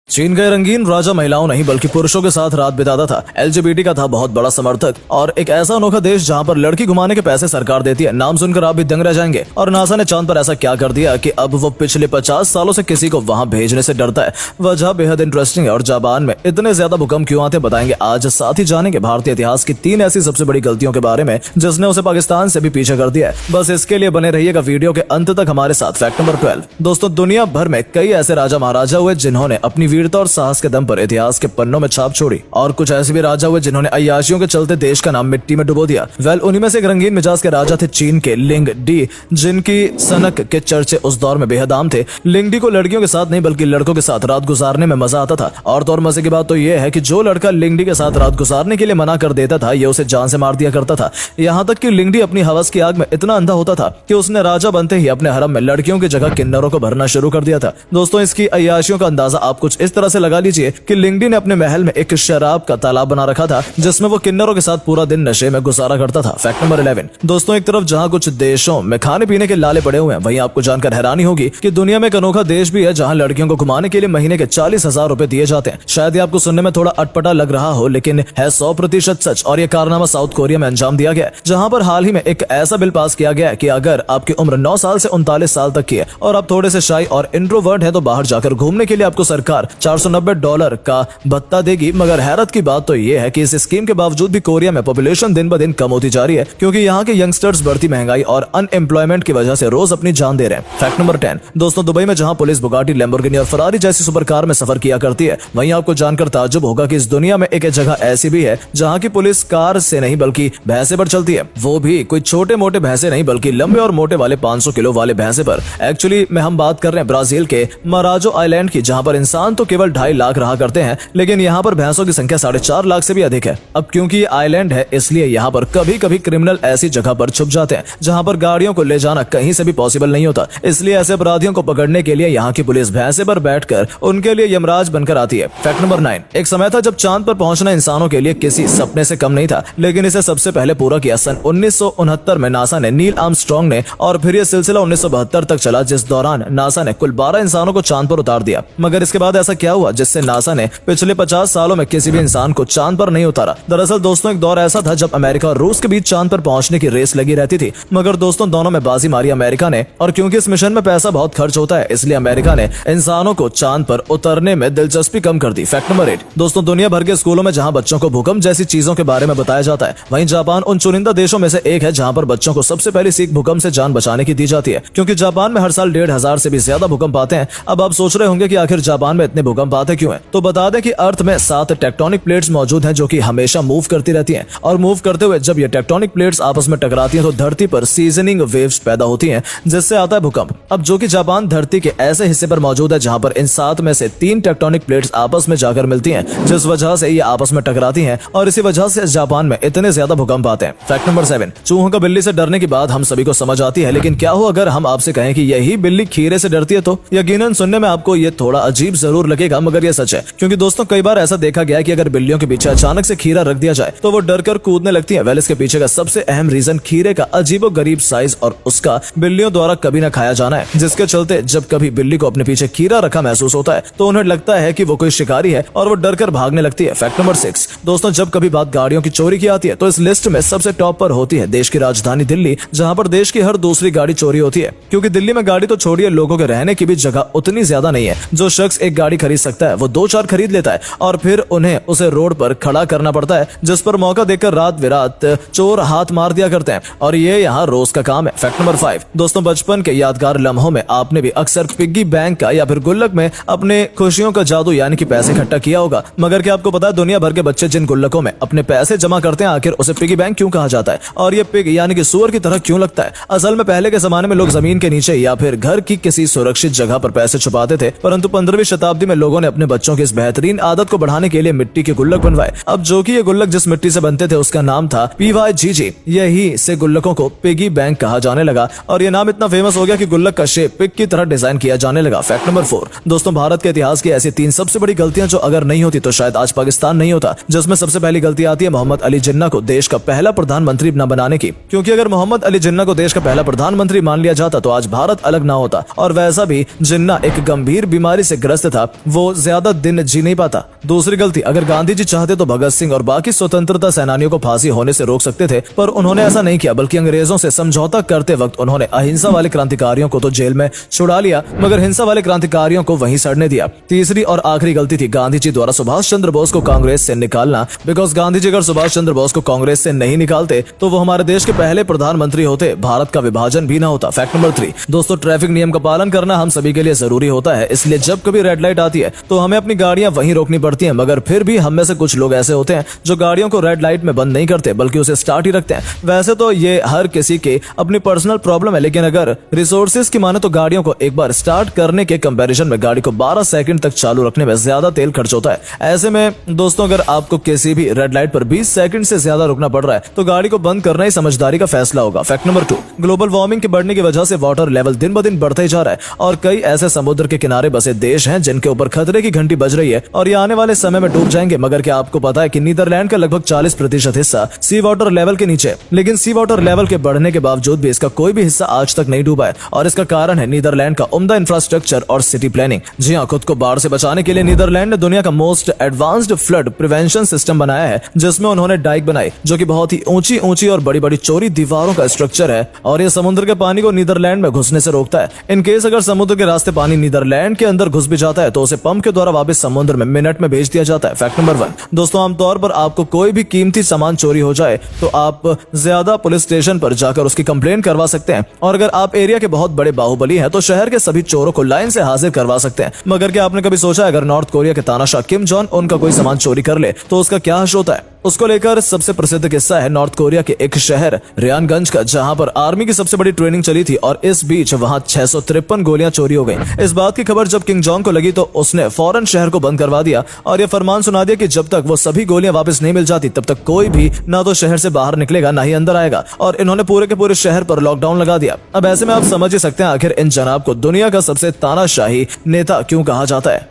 चीन का रंगीन राजा महिलाओं नहीं बल्कि पुरुषों के साथ रात बिताता था। एलजीबीटी का था बहुत बड़ा समर्थक और एक ऐसा अनोखा देश जहां पर लड़की घुमाने के पैसे सरकार देती है। नाम सुनकर आप भी दंग रह जाएंगे। और नासा ने चांद पर ऐसा क्या कर दिया कि अब वो पिछले 50 सालों से किसी को वहां भेजने से डरता है। वजह बेहद इंटरेस्टिंग है और जापान में इतने ज्यादा भूकंप क्यों आते बताएंगे आज। साथ ही जानेंगे भारतीय इतिहास की 3 ऐसी सबसे बड़ी गलतियों के बारे में जिसने उसे पाकिस्तान से भी पीछे कर दिया है। बस इसके लिए बने रहिएगा वीडियो के अंत तक हमारे साथ। फैक्ट नंबर 12 दोस्तों, दुनिया भर में कई ऐसे राजा महाराजा हुए जिन्होंने अपनी वीरता और साहस के दम पर इतिहास के पन्नों में छाप छोड़ी और कुछ ऐसे भी राजा हुए जिन्होंने अय्याशियों के चलते देश का नाम मिट्टी में डुबो दिया। उन्हीं में से एक रंगीन मिजाज के राजा थे चीन के लिंग डी, जिनकी सनक के चर्चे उस दौर में बेहद आम थे। लिंग डी को लड़कियों के साथ नहीं बल्कि लड़कों के साथ रात गुजारने में मजा आता था। और तो और मजे की बात तो यह है कि जो लड़का लिंग डी के साथ रात गुजारने के लिए मना कर देता था ये उसे जान से मार दिया करता था। यहाँ तक कि लिंग डी अपनी हवस की आग में इतना अंधा होता था कि उसने राजा बनते ही अपने हरम में लड़कियों की जगह किन्नरों को भरना शुरू कर दिया था। दोस्तों, इसकी अय्याशियों का अंदाजा आप कुछ इस तरह से लगा लीजिए कि लिंग डी ने अपने महल में एक शराब का तालाब बना रखा था जिसमें वो किन्नरों के साथ पूरा दिन नशे में गुजारा करता था। फैक्ट नंबर 11 दोस्तों, एक तरफ जहां कुछ देशों में खाने पीने के लाले पड़े हुए हैं वहीं आपको जानकर हैरानी होगी कि दुनिया में एक अनोखा देश भी है जहां लड़कियों को घुमाने के लिए महीने के 40,000 रुपए दिए जाते हैं। शायद ये आपको सुनने में थोड़ा अटपटा लग रहा हो लेकिन है 100% सच। और ये कारनामा साउथ कोरिया में अंजाम दिया गया है जहां पर हाल ही में एक ऐसा बिल पास किया गया है कि अगर आपकी उम्र 9 साल से 39 साल तक की है और आप थोड़े से शाई और इंट्रोवर्ट है तो बाहर जाकर घूमने के लिए आपको सरकार $490 का भत्ता देगी। मगर हैरत की बात तो ये है कि इस स्कीम के बावजूद भी कोरिया में पॉपुलेशन दिन ब दिन कम होती जा रही है क्योंकि यहाँ के यंगस्टर्स बढ़ती महंगाई और अनएम्प्लॉयमेंट की वजह से रोज अपनी जान दे रहे हैं। फैक्ट नंबर 10 दोस्तों, दुबई में जहाँ पुलिस बुगाटी, लैम्बोर्गिनी और फरारी जैसी सुपर कार में सफर किया करती है वहीं आपको जानकर ताज्जुब होगा कि इस दुनिया में एक जगह ऐसी भी है जहाँ की पुलिस कार से नहीं बल्कि भैंसे पर चलती है। वो भी कोई छोटे मोटे भैंसे नहीं बल्कि लंबे और मोटे वाले 500 किलो वाले भैंसे पर। एक्चुअली में हम बात कर रहे हैं ब्राजील के मराजो आइलैंड की जहाँ पर इंसान तो केवल 2.5 लाख रहा करते हैं लेकिन यहाँ पर भैंसों की संख्या 4.5 लाख से भी अधिक है। अब क्योंकि ये आइलैंड है इसलिए यहाँ पर कभी कभी क्रिमिनल ऐसी जगह पर छुप जाते हैं जहाँ पर गाड़ियों को ले जाना कहीं से भी पॉसिबल नहीं होता। इसलिए ऐसे अपराधियों को पकड़ने के लिए यहाँ की पुलिस भैंसे पर बैठकर उनके लिए यमराज बनकर आती है। फैक्ट नंबर 9 एक समय था जब चांद पर पहुंचना इंसानों के लिए किसी सपने से कम नहीं था लेकिन इसे सबसे पहले पूरा किया सन 1969 में नासा ने, नील आर्मस्ट्रांग ने। और फिर यह सिलसिला 1972 तक चला जिस दौरान नासा ने कुल 12 इंसानों को चांद पर उतार दिया। मगर इसके बाद ऐसा क्या हुआ जिससे नासा ने पिछले 50 सालों में किसी भी इंसान को चांद पर नहीं उतारा। दरअसल दोस्तों, एक दौर ऐसा था जब अमेरिका और रूस के बीच चांद पर पहुंचने की रेस लगी रहती थी। मगर दोस्तों, दोनों में बाजी मारी अमेरिका ने और क्योंकि इस मिशन में पैसा बहुत खर्च होता है इसलिए अमेरिका ने इंसानों को चांद पर उतरने में दिलचस्पी कम कर दी। फैक्ट नंबर 8 दोस्तों, दुनिया भर के स्कूलों में जहां बच्चों को भूकंप जैसी चीजों के बारे में बताया जाता है वहीं जापान उन चुनिंदा देशों में से एक है जहां पर बच्चों को सबसे पहली सीख भूकंप से जान बचाने की दी जाती है क्योंकि जापान में हर साल 1,500 से भी ज्यादा भूकंप आते हैं। अब आप सोच रहे होंगे कि आखिर जापान में इतने भूकंप आते क्यों हैं? तो बता दें कि अर्थ में 7 टेक्टोनिक प्लेट्स मौजूद हैं जो कि हमेशा मूव करती रहती हैं और मूव करते हुए जब ये टेक्टोनिक प्लेट्स आपस में टकराती हैं तो धरती पर सीजनिंग वेव्स पैदा होती हैं जिससे आता है भूकंप। अब जो कि जापान धरती के ऐसे हिस्से पर मौजूद है जहां पर इन 7 में से 3 टेक्टोनिक प्लेट्स आपस में जाकर मिलती हैं जिस वजह से ये आपस में टकराती हैं और इसी वजह से जापान में इतने ज्यादा भूकंप आते हैं। फैक्ट नंबर 7 चूहों का बिल्ली से डरने की बात हम सभी को समझ आती है लेकिन क्या हो अगर हम आपसे कहें कि यही बिल्ली खीरे से डरती है? तो यकीनन सुनने में आपको ये थोड़ा अजीब जरूर लगेगा मगर ये सच है क्योंकि दोस्तों कई बार ऐसा देखा गया है कि अगर बिल्लियों के पीछे अचानक से खीरा रख दिया जाए तो वो डरकर कूदने लगती है। वेल, इसके पीछे का सबसे अहम रीजन खीरे का अजीबोगरीब साइज और उसका बिल्लियों द्वारा कभी न खाया जाना है जिसके चलते जब कभी बिल्ली को अपने पीछे खीरा रखा महसूस होता है तो उन्हें लगता है कि वो कोई शिकारी है और वो डरकर भागने लगती है। फैक्ट नंबर 6 दोस्तों, जब कभी बात गाड़ियों की चोरी की आती है तो इस लिस्ट में सबसे टॉप पर होती है देश की राजधानी दिल्ली जहां पर देश की हर दूसरी गाड़ी चोरी होती है क्योंकि दिल्ली में गाड़ी तो छोड़िए, लोगों के रहने की भी जगह उतनी ज्यादा नहीं है। जो शख्स एक गाड़ी खरीद सकता है वो 2-4 खरीद लेता है और फिर उन्हें उसे रोड पर खड़ा करना पड़ता है जिस पर मौका देखकर रात बिरात चोर हाथ मार दिया करते हैं और ये यहाँ रोज का काम है। फैक्ट नंबर 5 दोस्तों, बचपन के यादगार लम्हों में आपने भी अक्सर पिग्गी बैंक का या फिर गुल्लक में अपने खुशियों का जादू यानी कि पैसे इकट्ठा किया होगा। मगर क्या आपको पता है दुनिया भर के बच्चे जिन गुल्लकों में अपने पैसे जमा करते हैं आखिर उसे पिगी बैंक क्यों कहा जाता है और ये पिग यानी कि सुअर की तरह क्यों लगता है? असल में पहले के जमाने में लोग जमीन के नीचे या फिर घर की किसी सुरक्षित जगह पर पैसे छुपाते थे परंतु 15वीं शताब्दी में लोगों ने अपने बच्चों की इस बेहतरीन आदत को बढ़ाने के लिए मिट्टी के गुल्लक बनवाए। अब जो कि ये गुल्लक जिस मिट्टी से बनते थे उसका नाम था PYGG। यही से गुल्लकों को पिगी बैंक कहा जाने लगा और ये नाम इतना फेमस हो गया कि गुल्लक का शेप पिग की तरह डिजाइन किया जाने लगा। फैक्ट नंबर 4 दोस्तों, भारत के इतिहास की ऐसी 3 सबसे बड़ी गलतियां जो अगर नहीं होती तो शायद आज पाकिस्तान नहीं होता। जिसमें सबसे पहली गलती आती है मोहम्मद अली जिन्ना को देश का पहला प्रधानमंत्री न बनाने की क्योंकि अगर मोहम्मद अली जिन्ना को देश का पहला प्रधानमंत्री मान लिया जाता तो आज भारत अलग ना होता। और वैसा भी जिन्ना एक गंभीर बीमारी से ग्रस्त था वो ज्यादा दिन जी नहीं पाता। दूसरी गलती, अगर गांधी जी चाहते तो भगत सिंह और बाकी स्वतंत्रता सेनानियों को फांसी होने से रोक सकते थे, पर उन्होंने ऐसा नहीं किया, बल्कि अंग्रेजों से समझौता करते वक्त उन्होंने अहिंसा वाले क्रांतिकारियों को तो जेल में छुड़ा लिया, मगर हिंसा वाले क्रांतिकारियों को वहीं सड़ने दिया। तीसरी और आखिरी गलती थी गांधी जी द्वारा सुभाष चंद्र बोस को कांग्रेस से निकालना, बिकॉज गांधी जी अगर सुभाष चंद्र बोस को कांग्रेस से नहीं निकालते तो वो हमारे देश के पहले प्रधानमंत्री होते, भारत का विभाजन भी ना होता। फैक्ट नंबर 3, दोस्तों ट्रैफिक नियम का पालन करना हम सभी के लिए जरूरी होता है, इसलिए जब कभी रेड लाइट आती है तो हमें अपनी गाड़ियां वहीं रोकनी पड़ती हैं, मगर फिर भी हम में से कुछ लोग ऐसे होते हैं जो गाड़ियों को रेड लाइट में बंद नहीं करते बल्कि उसे स्टार्ट ही रखते हैं। वैसे तो ये हर किसी के अपनी पर्सनल प्रॉब्लम है, लेकिन अगर रिसोर्सेज की माने तो गाड़ियों को एक बार स्टार्ट करने के कंपैरिजन में गाड़ी को 12 सेकंड तक चालू रखने में ज्यादा तेल खर्च होता है। ऐसे में दोस्तों अगर आपको किसी भी रेड लाइट पर 20 सेकंड से ज्यादा रुकना पड़ रहा है तो गाड़ी को बंद करना ही समझदारी का फैसला होगा। फैक्ट नंबर 2, ग्लोबल वार्मिंग के बढ़ने की वजह से वाटर लेवल दिन ब दिन बढ़ते ही जा रहा है और कई ऐसे समुद्र के किनारे बसे देश हैं जिनके ऊपर खतरे की घंटी बज रही है और ये आने वाले समय में डूब जाएंगे। मगर क्या आपको पता है कि नीदरलैंड का लगभग 40% हिस्सा सी वाटर लेवल के नीचे, लेकिन सी वाटर लेवल के बढ़ने के बावजूद भी इसका कोई भी हिस्सा आज तक नहीं डूबा है और इसका कारण है नीदरलैंड का उम्दा इंफ्रास्ट्रक्चर और सिटी प्लानिंग। जी हाँ, खुद को बाढ़ से बचाने के लिए नीदरलैंड ने दुनिया का most advanced flood prevention system बनाया है, जिसमें उन्होंने डाइक बनाई जो कि बहुत ही ऊंची ऊंची और बड़ी बड़ी चौड़ी दीवारों का स्ट्रक्चर है और ये समुद्र के पानी को नीदरलैंड में घुसने से रोकता है। इन केस अगर समुद्र के रास्ते पानी नीदरलैंड के अंदर घुस भी जाता है तो उसे पंप के द्वारा वापस समुद्र में मिनट में भेज दिया जाता है। फैक्ट नंबर 1, दोस्तों आमतौर पर आपको कोई भी कीमती सामान चोरी हो जाए तो आप ज्यादा पुलिस स्टेशन पर जाकर उसकी कंप्लेंट करवा सकते हैं और अगर आप एरिया के बहुत बड़े बाहुबली हैं तो शहर के सभी चोरों को लाइन से हाजिर करवा सकते हैं। मगर क्या आपने कभी सोचा अगर नॉर्थ कोरिया के तानाशाह किम जोंग उनका कोई सामान चोरी कर ले तो उसका क्या हश्र होता है? उसको लेकर सबसे प्रसिद्ध किस्सा है नॉर्थ कोरिया के एक शहर रियानगंज का, जहां पर आर्मी की सबसे बड़ी ट्रेनिंग चली थी और इस बीच वहां 653 गोलियां चोरी हो गई। इस बात की खबर जब किम जोंग को लगी तो उसने फौरन शहर को बंद करवा दिया और यह फरमान सुना दिया कि जब तक वो सभी गोलियां वापस नहीं मिल जाती तब तक कोई भी ना तो शहर से बाहर निकलेगा ना ही अंदर आएगा और इन्होंने पूरे के पूरे शहर पर लॉकडाउन लगा दिया। अब ऐसे में आप समझ ही सकते हैं आखिर इन जनाब को दुनिया का सबसे तानाशाही नेता क्यों कहा जाता है।